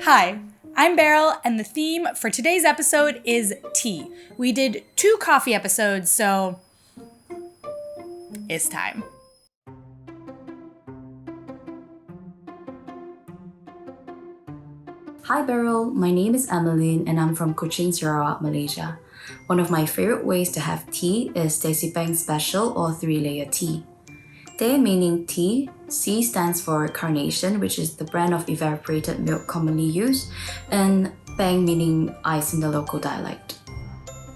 Hi, I'm Beryl, and the theme for today's episode is tea. We did 2 coffee episodes, so it's time. Hi Beryl, my name is Emmeline and I'm from Kuching, Sarawak, Malaysia. One of my favorite ways to have tea is Peng Special or 3-layer tea. Déeh meaning tea, C stands for carnation, which is the brand of evaporated milk commonly used, and Peng meaning ice in the local dialect.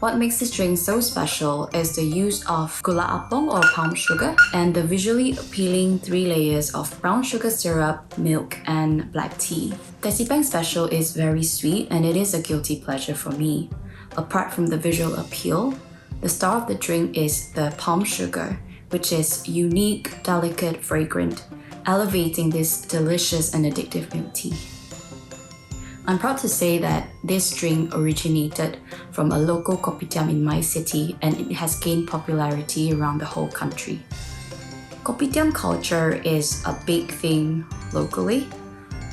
What makes this drink so special is the use of gula apong or palm sugar and the visually appealing 3 layers of brown sugar syrup, milk, and black tea. Peng Special is very sweet and it is a guilty pleasure for me. Apart from the visual appeal, the star of the drink is the palm sugar, which is unique, delicate, fragrant, elevating this delicious and addictive milk tea. I'm proud to say that this drink originated from a local kopitiam in my city and it has gained popularity around the whole country. Kopitiam culture is a big thing locally.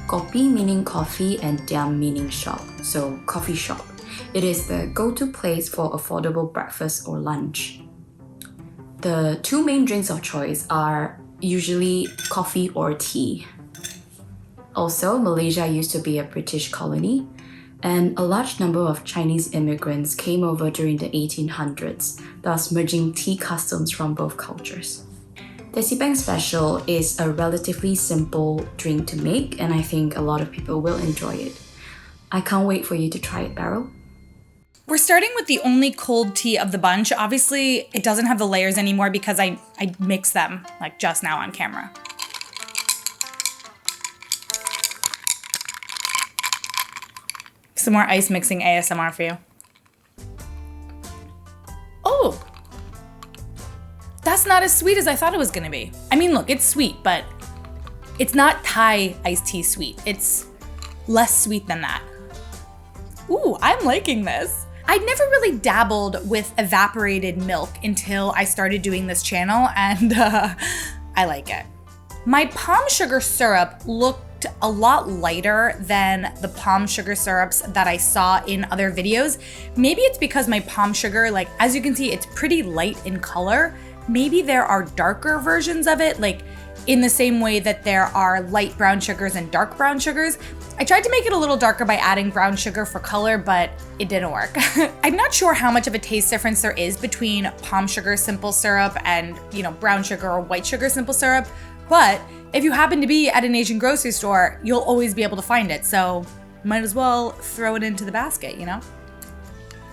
Kopi meaning coffee and tiam meaning shop, so coffee shop. It is the go-to place for affordable breakfast or lunch. The 2 main drinks of choice are usually coffee or tea. Also, Malaysia used to be a British colony, and a large number of Chinese immigrants came over during the 1800s, thus merging tea customs from both cultures. Peng Special is a relatively simple drink to make, and I think a lot of people will enjoy it. I can't wait for you to try it, Beryl. We're starting with the only cold tea of the bunch. Obviously, it doesn't have the layers anymore because I mixed them like just now on camera. Some more ice mixing ASMR for you. Oh, that's not as sweet as I thought it was gonna be. I mean, look, it's sweet, but it's not Thai iced tea sweet. It's less sweet than that. Ooh, I'm liking this. I'd never really dabbled with evaporated milk until I started doing this channel, and I like it. My palm sugar syrup looked a lot lighter than the palm sugar syrups that I saw in other videos. Maybe it's because my palm sugar, like as you can see, it's pretty light in color. Maybe there are darker versions of it, like in the same way that there are light brown sugars and dark brown sugars. I tried to make it a little darker by adding brown sugar for color, but it didn't work. I'm not sure how much of a taste difference there is between palm sugar simple syrup and, brown sugar or white sugar simple syrup, but if you happen to be at an Asian grocery store, you'll always be able to find it, so might as well throw it into the basket,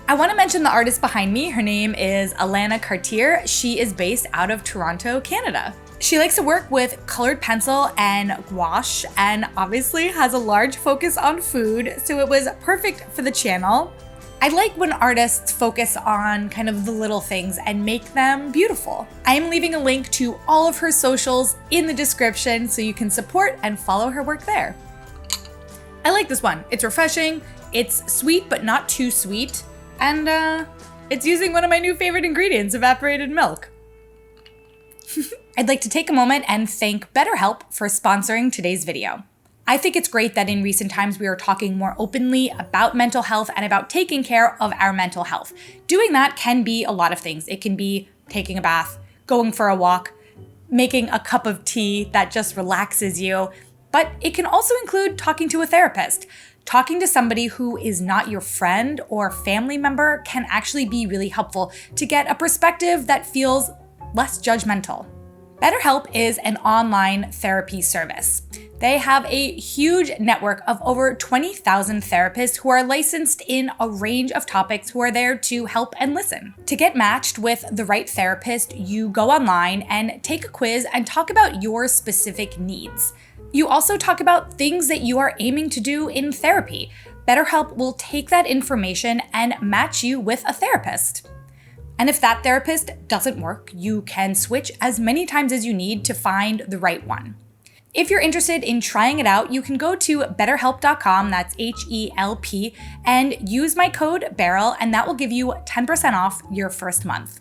I want to mention the artist behind me. Her name is Alana Cartier. She is based out of Toronto, Canada. She likes to work with colored pencil and gouache and obviously has a large focus on food, so it was perfect for the channel. I like when artists focus on kind of the little things and make them beautiful. I am leaving a link to all of her socials in the description so you can support and follow her work there. I like this one. It's refreshing, it's sweet but not too sweet, and it's using one of my new favorite ingredients, evaporated milk. I'd like to take a moment and thank BetterHelp for sponsoring today's video. I think it's great that in recent times we are talking more openly about mental health and about taking care of our mental health. Doing that can be a lot of things. It can be taking a bath, going for a walk, making a cup of tea that just relaxes you, but it can also include talking to a therapist. Talking to somebody who is not your friend or family member can actually be really helpful to get a perspective that feels less judgmental. BetterHelp is an online therapy service. They have a huge network of over 20,000 therapists who are licensed in a range of topics who are there to help and listen. To get matched with the right therapist, you go online and take a quiz and talk about your specific needs. You also talk about things that you are aiming to do in therapy. BetterHelp will take that information and match you with a therapist. And if that therapist doesn't work, you can switch as many times as you need to find the right one. If you're interested in trying it out, you can go to betterhelp.com, that's HELP, and use my code Beryl, and that will give you 10% off your first month.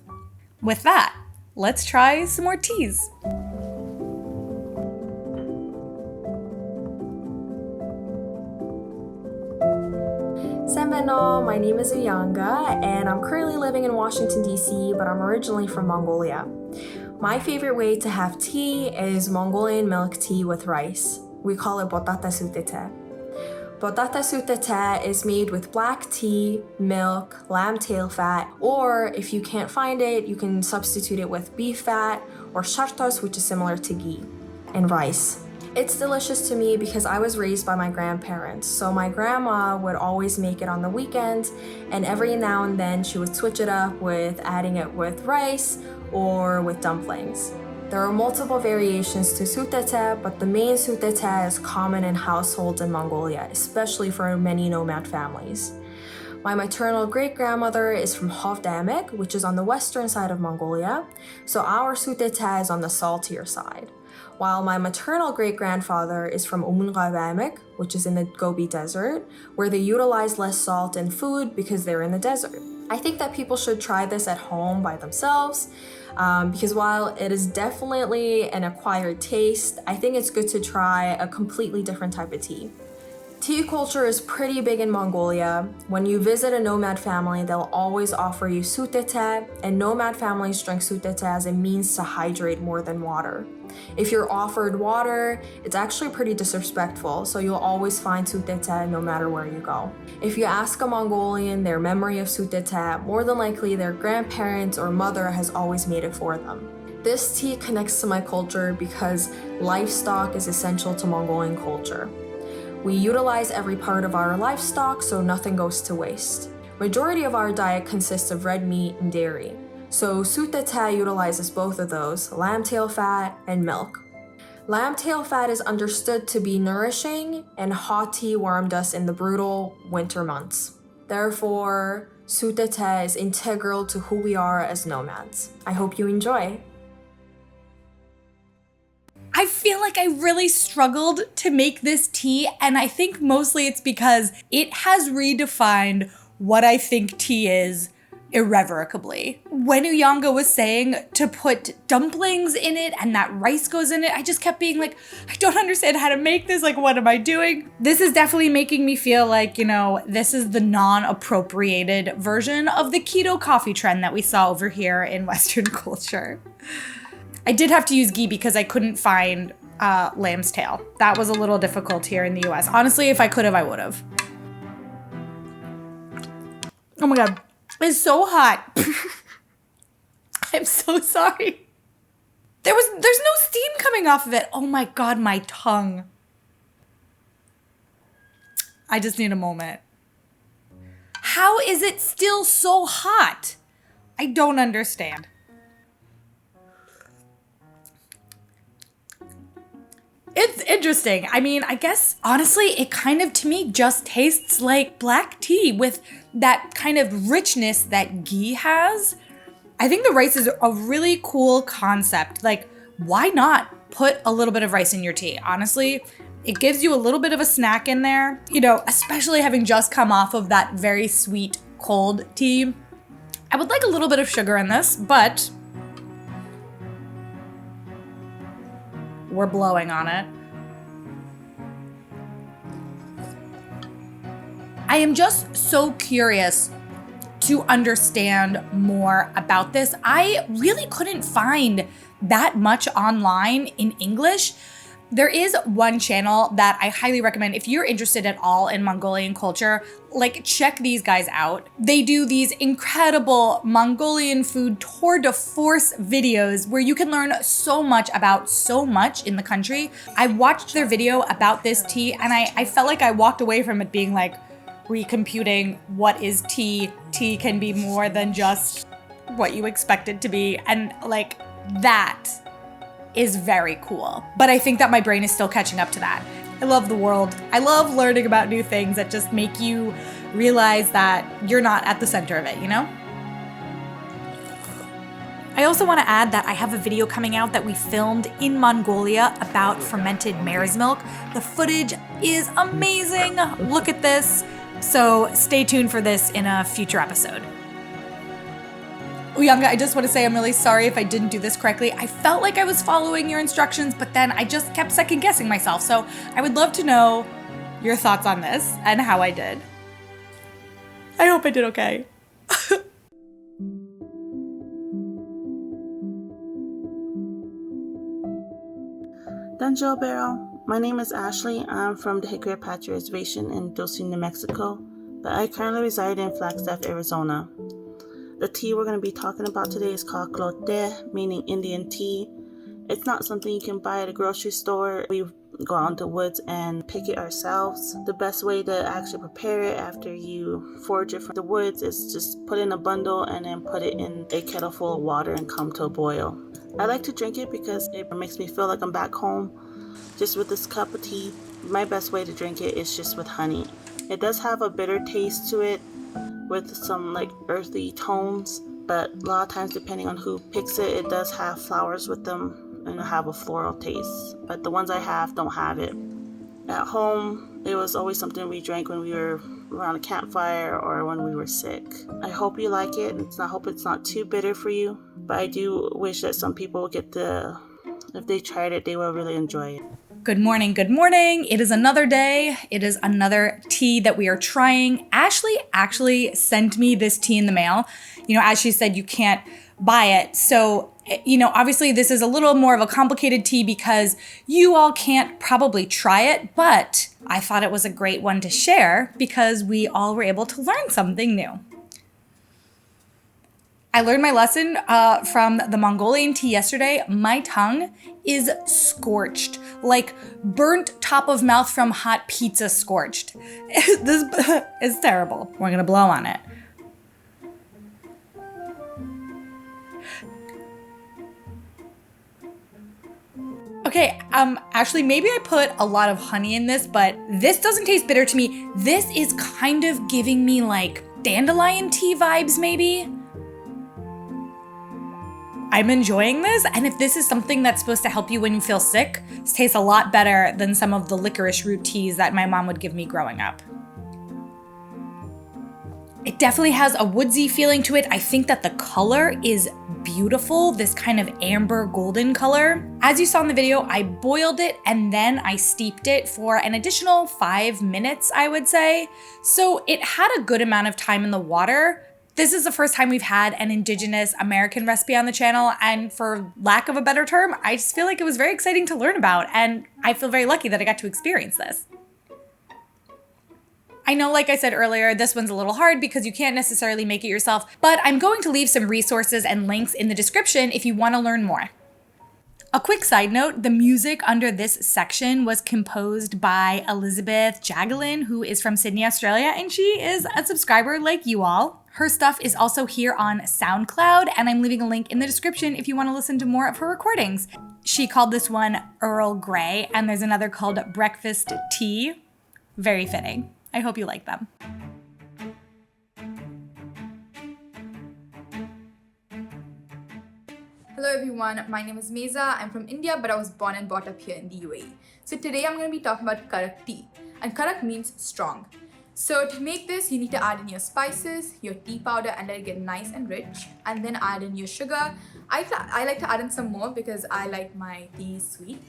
With that, let's try some more teas. All 1 Hello, my name is Uyanga, and I'm currently living in Washington, D.C., but I'm originally from Mongolia. My favorite way to have tea is Mongolian milk tea with rice. We call it Budaatai Suutei. Budaatai Suutei is made with black tea, milk, lamb tail fat, or if you can't find it, you can substitute it with beef fat or shartos, which is similar to ghee, and rice. It's delicious to me because I was raised by my grandparents, so my grandma would always make it on the weekends, and every now and then she would switch it up with adding it with rice or with dumplings. There are multiple variations to Suutei, but the main Suutei is common in households in Mongolia, especially for many nomad families. My maternal great-grandmother is from Tło Déeh, which is on the western side of Mongolia, so our Suutei is on the saltier side. While my maternal great-grandfather is from Umungabamik, which is in the Gobi Desert, where they utilize less salt in food because they're in the desert. I think that people should try this at home by themselves, because while it is definitely an acquired taste, I think it's good to try a completely different type of tea. Tea culture is pretty big in Mongolia. When you visit a nomad family, they'll always offer you Suutei, and nomad families drink Suutei as a means to hydrate more than water. If you're offered water, it's actually pretty disrespectful, so you'll always find Suutei no matter where you go. If you ask a Mongolian their memory of Suutei, more than likely their grandparents or mother has always made it for them. This tea connects to my culture because livestock is essential to Mongolian culture. We utilize every part of our livestock so nothing goes to waste. Majority of our diet consists of red meat and dairy. So Suutei utilizes both of those, lamb tail fat and milk. Lamb tail fat is understood to be nourishing, and hot tea warmed us in the brutal winter months. Therefore, Suutei is integral to who we are as nomads. I hope you enjoy. I feel like I really struggled to make this tea, and I think mostly it's because it has redefined what I think tea is irrevocably. When Uyanga was saying to put dumplings in it and that rice goes in it, I just kept being like, I don't understand how to make this, like what am I doing? This is definitely making me feel like, you know, this is the non-appropriated version of the keto coffee trend that we saw over here in Western culture. I did have to use ghee because I couldn't find lamb's tail. That was a little difficult here in the US. Honestly, if I could have, I would have. Oh my God, it's so hot. I'm so sorry. There's no steam coming off of it. Oh my God, my tongue. I just need a moment. How is it still so hot? I don't understand. It's interesting. I mean, I guess, honestly, it kind of, to me, just tastes like black tea with that kind of richness that ghee has. I think the rice is a really cool concept. Like, why not put a little bit of rice in your tea? Honestly, it gives you a little bit of a snack in there. You know, especially having just come off of that very sweet, cold tea. I would like a little bit of sugar in this, but we're blowing on it. I am just so curious to understand more about this. I really couldn't find that much online in English. There is one channel that I highly recommend if you're interested at all in Mongolian culture, like check these guys out. They do these incredible Mongolian food tour de force videos where you can learn so much about so much in the country. I watched their video about this tea and I felt like I walked away from it being like, recomputing what is tea. Tea can be more than just what you expect it to be. And like that is very cool. But I think that my brain is still catching up to that. I love the world. I love learning about new things that just make you realize that you're not at the center of it, you know? I also want to add that I have a video coming out that we filmed in Mongolia about fermented mare's milk. The footage is amazing. Look at this. So stay tuned for this in a future episode. Uyanga, I just want to say I'm really sorry if I didn't do this correctly. I felt like I was following your instructions, but then I just kept second guessing myself. So I would love to know your thoughts on this and how I did. I hope I did okay. Bonjour, Beryl. My name is Ashley. I'm from the Hickory Apache Reservation in Jooz, New Mexico, but I currently reside in Flagstaff, Arizona. The tea we're going to be talking about today is called Tło Déeh, meaning Indian tea. It's not something you can buy at a grocery store. We go out into the woods and pick it ourselves. The best way to actually prepare it after you forage it from the woods is just put it in a bundle and then put it in a kettle full of water and come to a boil. I like to drink it because it makes me feel like I'm back home. Just with this cup of tea, my best way to drink it is just with honey. It does have a bitter taste to it with some like earthy tones, but a lot of times depending on who picks it, it does have flowers with them and have a floral taste. But the ones I have don't have it. At home, it was always something we drank when we were around a campfire or when we were sick. I hope you like it. I hope it's not too bitter for you, but I do wish that some people would if they tried it, they will really enjoy it. Good morning, good morning. It is another day. It is another tea that we are trying. Ashley actually sent me this tea in the mail. You know, as she said, you can't buy it. So, you know, obviously this is a little more of a complicated tea because you all can't probably try it, but I thought it was a great one to share because we all were able to learn something new. I learned my lesson from the Mongolian tea yesterday. My tongue is scorched, like burnt top of mouth from hot pizza scorched. This is terrible. We're gonna blow on it. Okay, actually maybe I put a lot of honey in this, but this doesn't taste bitter to me. This is kind of giving me like dandelion tea vibes maybe. I'm enjoying this, and if this is something that's supposed to help you when you feel sick, this tastes a lot better than some of the licorice root teas that my mom would give me growing up. It definitely has a woodsy feeling to it. I think that the color is beautiful, this kind of amber golden color. As you saw in the video, I boiled it and then I steeped it for an additional 5 minutes, I would say. So it had a good amount of time in the water. This is the first time we've had an Indigenous American recipe on the channel, and for lack of a better term, I just feel like it was very exciting to learn about, and I feel very lucky that I got to experience this. I know, like I said earlier, this one's a little hard because you can't necessarily make it yourself, but I'm going to leave some resources and links in the description if you want to learn more. A quick side note, the music under this section was composed by Elizabeth Jigalin, who is from Sydney, Australia, and she is a subscriber like you all. Her stuff is also here on SoundCloud, and I'm leaving a link in the description if you want to listen to more of her recordings. She called this one Earl Grey, and there's another called Breakfast Tea. Very fitting. I hope you like them. Hello everyone, my name is Maizah. I'm from India, but I was born and brought up here in the UAE. So today I'm going to be talking about Karak tea, and Karak means strong. So to make this, you need to add in your spices, your tea powder, and let it get nice and rich, and then add in your sugar. I like to add in some more because I like my tea sweet.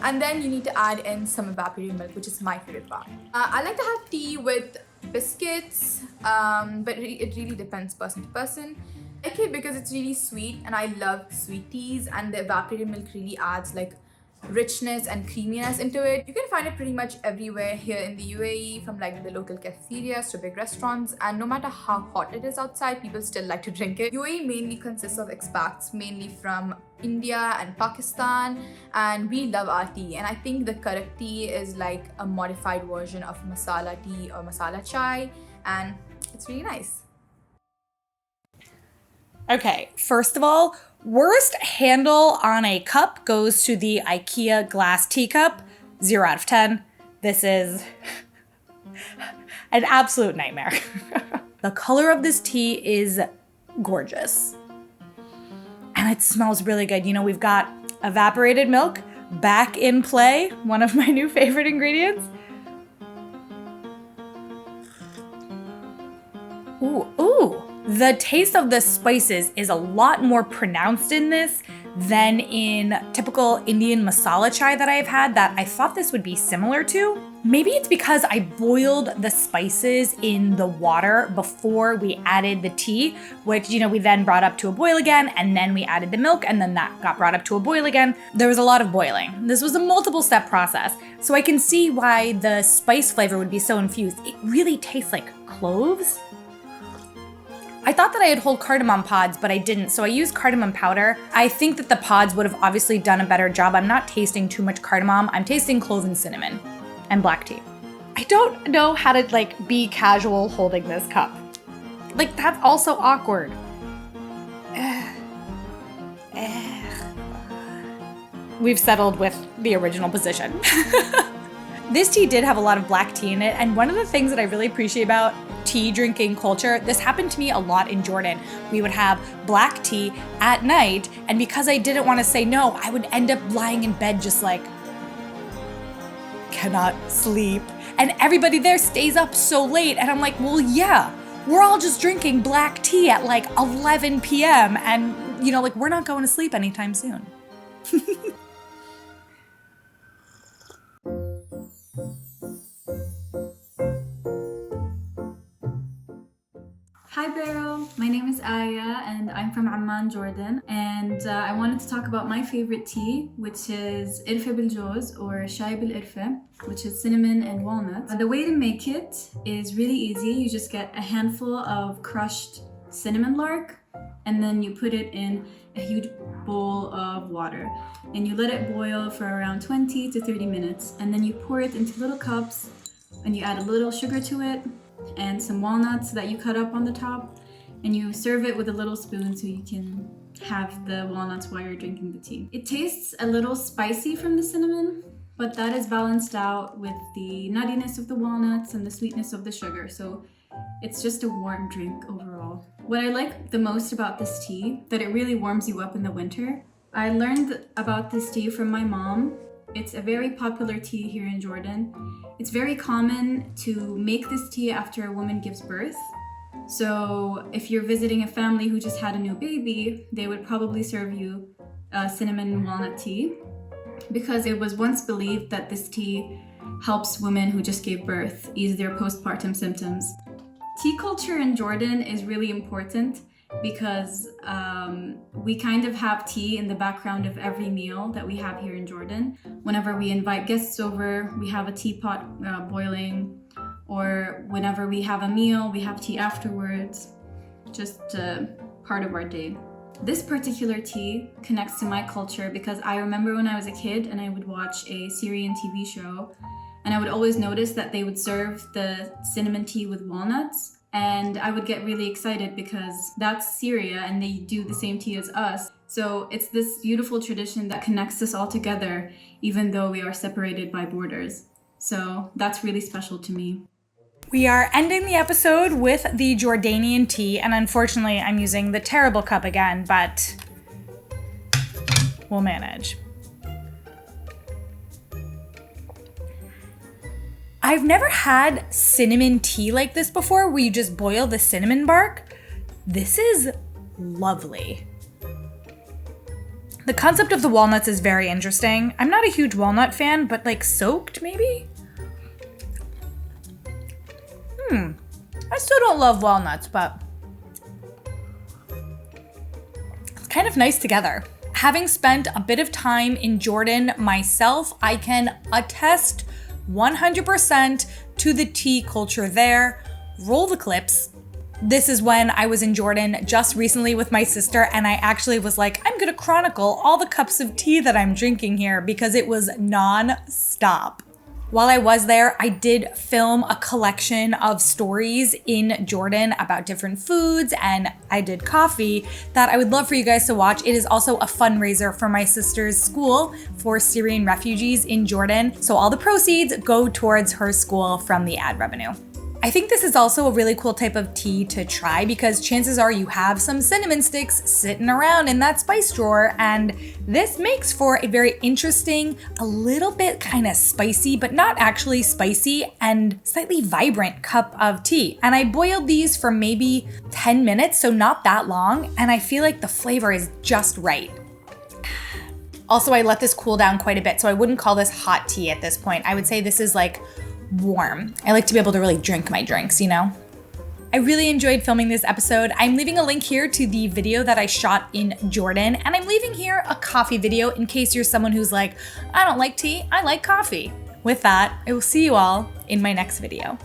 And then you need to add in some evaporated milk, which is my favorite part. I like to have tea with biscuits, but it really depends person to person. I like it because it's really sweet, and I love sweet teas, and the evaporated milk really adds like richness and creaminess into it. You can find it pretty much everywhere here in the UAE, from like the local cafeterias to big restaurants, and no matter how hot it is outside, people still like to drink it. UAE mainly consists of expats, mainly from India and Pakistan, and we love our tea, and I think the Karak tea is like a modified version of masala tea or masala chai, and it's really nice. Okay, first of all, worst handle on a cup goes to the IKEA glass teacup. 0 out of 10. This is an absolute nightmare. The color of this tea is gorgeous. And it smells really good. You know, we've got evaporated milk back in play, one of my new favorite ingredients. Ooh. The taste of the spices is a lot more pronounced in this than in typical Indian masala chai that I've had that I thought this would be similar to. Maybe it's because I boiled the spices in the water before we added the tea, which, we then brought up to a boil again, and then we added the milk, and then that got brought up to a boil again. There was a lot of boiling. This was a multiple step process, so I can see why the spice flavor would be so infused. It really tastes like cloves. I thought that I had whole cardamom pods, but I didn't, so I used cardamom powder. I think that the pods would have obviously done a better job. I'm not tasting too much cardamom. I'm tasting clove and cinnamon and black tea. I don't know how to be casual holding this cup. That's also awkward. We've settled with the original position. This tea did have a lot of black tea in it, and one of the things that I really appreciate about tea drinking culture, this happened to me a lot in Jordan. We would have black tea at night, and because I didn't want to say no, I would end up lying in bed just cannot sleep. And everybody there stays up so late, and I'm like, well, yeah, we're all just drinking black tea at 11 p.m. and, we're not going to sleep anytime soon. Hi Beryl, my name is Aya and I'm from Amman, Jordan, and I wanted to talk about my favorite tea, which is Qirfeh bil Jooz or Shai bil Qirfeh, which is cinnamon and walnut. The way to make it is really easy. You just get a handful of crushed cinnamon lark and then you put it in a huge bowl of water and you let it boil for around 20 to 30 minutes, and then you pour it into little cups and you add a little sugar to it and some walnuts that you cut up on the top, and you serve it with a little spoon so you can have the walnuts while you're drinking the tea. It tastes a little spicy from the cinnamon, but that is balanced out with the nuttiness of the walnuts and the sweetness of the sugar, so it's just a warm drink overall. What I like the most about this tea, that it really warms you up in the winter. I learned about this tea from my mom. It's a very popular tea here in Jordan. It's very common to make this tea after a woman gives birth. So if you're visiting a family who just had a new baby, they would probably serve you cinnamon and walnut tea, because it was once believed that this tea helps women who just gave birth ease their postpartum symptoms. Tea culture in Jordan is really important because we kind of have tea in the background of every meal that we have here in Jordan. Whenever we invite guests over, we have a teapot boiling, or whenever we have a meal, we have tea afterwards, just part of our day. This particular tea connects to my culture because I remember when I was a kid and I would watch a Syrian TV show, and I would always notice that they would serve the cinnamon tea with walnuts. And I would get really excited because that's Syria and they do the same tea as us. So it's this beautiful tradition that connects us all together, even though we are separated by borders. So that's really special to me. We are ending the episode with the Jordanian tea, and unfortunately I'm using the terrible cup again, but we'll manage. I've never had cinnamon tea like this before, where you just boil the cinnamon bark. This is lovely. The concept of the walnuts is very interesting. I'm not a huge walnut fan, but soaked maybe? I still don't love walnuts, but it's kind of nice together. Having spent a bit of time in Jordan myself, I can attest 100% to the tea culture there. Roll the clips. This is when I was in Jordan just recently with my sister, and I actually was like, I'm gonna chronicle all the cups of tea that I'm drinking here because it was non-stop. While I was there, I did film a collection of stories in Jordan about different foods, and I did coffee that I would love for you guys to watch. It is also a fundraiser for my sister's school for Syrian refugees in Jordan. So all the proceeds go towards her school from the ad revenue. I think this is also a really cool type of tea to try because chances are you have some cinnamon sticks sitting around in that spice drawer, and this makes for a very interesting, a little bit kind of spicy, but not actually spicy, and slightly vibrant cup of tea. And I boiled these for maybe 10 minutes, so not that long, and I feel like the flavor is just right. Also, I let this cool down quite a bit, so I wouldn't call this hot tea at this point. I would say this is warm. I like to be able to really drink my drinks, you know? I really enjoyed filming this episode. I'm leaving a link here to the video that I shot in Jordan, and I'm leaving here a coffee video in case you're someone who's like, I don't like tea, I like coffee. With that, I will see you all in my next video.